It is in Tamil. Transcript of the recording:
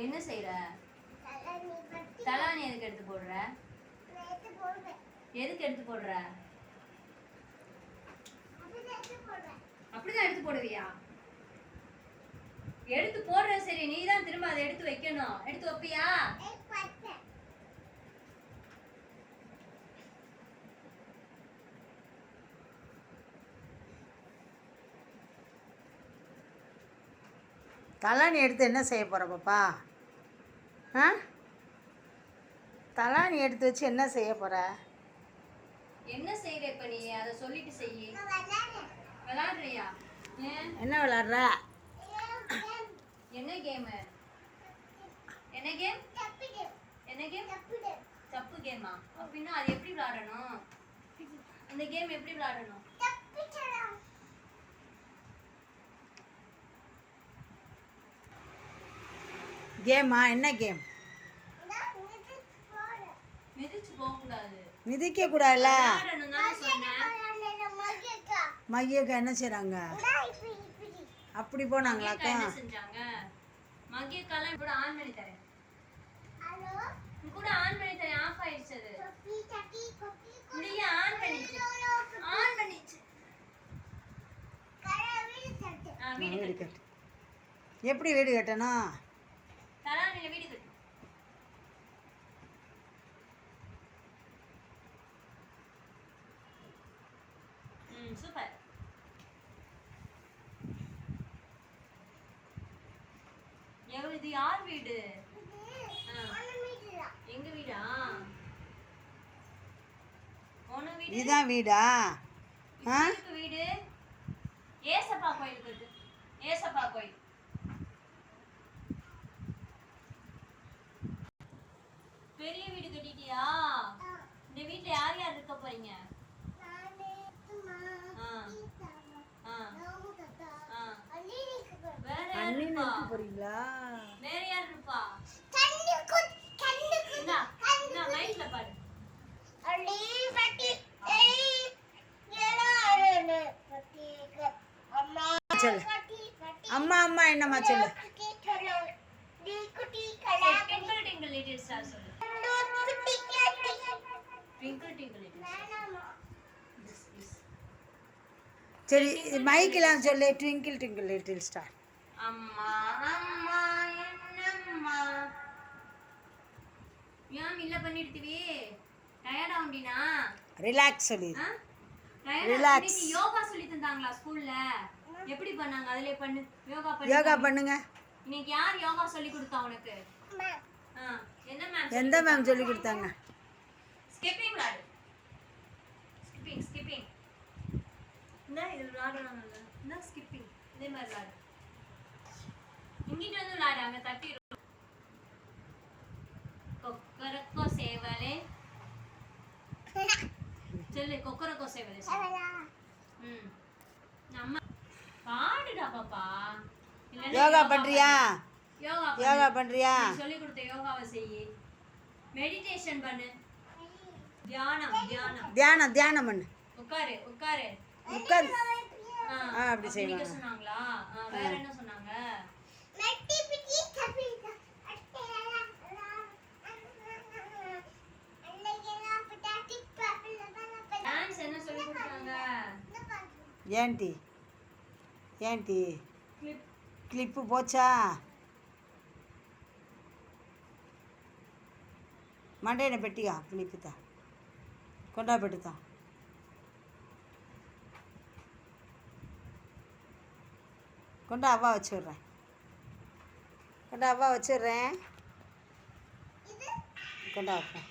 என்ன செய்யற? தலானி எதுக்கு எடுத்து போடுற? எதுக்கு எடுத்து போடுற? அப்படிதான் எடுத்து போடுவியா? எடுத்து போடுற சரி, நீ தான் திரும்ப அதை எடுத்து வைக்கணும். எடுத்து வைப்பியா? தலானி எடுத்து என்ன செய்ய போகிற பாப்பா? ஆ, தலானி எடுத்து வச்சு என்ன செய்ய போகிற? என்ன செய்யற இப்ப நீ? அதை சொல்லிட்டு செய்யி. விளையாடுறியா? என்ன விளையாடுற? என்ன கேம்? என்ன கேம்? என்ன கேம்? தப்பு கேமா? அப்படின்னா அது எப்படி விளையாடணும்? அந்த கேம் எப்படி விளையாடணும்? கேமா? என்ன கேம்? மிதிச்சு போக கூடாது. மிதிக்க கூடாதுல்ல. சொன்னேன். மையக்கா என்ன செய்றாங்க? அப்படி போனாங்களாக்கா? என்ன செஞ்சாங்க? மகியக்காலாம் கூட ஆன் பண்ணி தரேன். கூட ஆன் பண்ணி தரேன். ஆஃப் ஆயிடுச்சு அது. முடிய ஆன் பண்ணிச்சு. ஆன் பண்ணிச்சு. வீடு கட்டு. எப்படி வீடு கட்டணும்? தலானில வீடு கட்டு. சூப்பர். இது யார் வீடு? எங்க வீடா? உன வீடு? இதுதான் வீடா? வீடு ஏசப்பா கோயிலுக்கு இருக்கு. ஏசப்பா கோயில். பெரிய வீடு கட்டிட்டியா? இந்த வீட்ல யார் யார் இருக்க போறீங்க? போறீங்களா? வேற யார் இருப்பா? மைக்ல பாடு. அம்மா அம்மா என்னம்மா சொல்லு? ட்விங்கிள் ட்விங்கிள் லிட்டில் ஸ்டார் சொல்லு. Twinkle twinkle little star. சரி, மைக்கெல்லாம் சொல்லு. Twinkle twinkle little star. அம்மா அம்மா என்னம்மா. ஏன் இல்ல பண்ணிடுவீ? டயர்டா உண்டினா? ரிலாக்ஸ் சொல்லு. ரிலாக்ஸ். யோகா சொல்லி தந்தாங்களா ஸ்கூல்ல? எப்படி பண்ணாங்க? அதிலே பண்ணு. யோகா பண்ணுங்க. இன்னைக்கு யார் யோகா சொல்லி கொடுத்தா உனக்கு? என்ன மேம்? எந்த மேம் சொல்லி கொடுத்தாங்க? ஸ்கிப்பிங் விளையாடு. Skipping skipping. இது விளையாடுறாங்கல்ல. இந்த ஸ்கிப்பிங் இதே மாதிரி விளையாடு. இங்கிட்ட வந்து விளையாடு. அங்க தட்டி கொக்கரக்கோ சேவலே சொல்லு. கொக்கரக்கோ சேவலே சொல்லு. நம்ம பாடுடா பாப்பா. யோகா பண்றியா? யோகா பண்றியா? சொல்லி கொடுத்த யோகாவை செய்யி. மெடிடேஷன் பண்ணு. தியானம் தியானம் தியானம் தியானம் பண்ணு. உட்காரு உட்காரு உட்காரு. அப்படி செய்வாங்க. சொன்னாங்களா? வேற என்ன சொன்னாங்க? டான்ஸ் என்ன சொல்லி கொடுத்தாங்க? ஏன்டி ஏன்டி கிளிப்பு போச்சா? மண்டையில பெட்டியா? கிளிப்பு தான் கொண்டா பெட்டு தான். கொண்டா அவ்வா வச்சுடுறேன். கொண்டா அவ்வா வச்சுடுறேன். கொண்டா வைப்பேன்.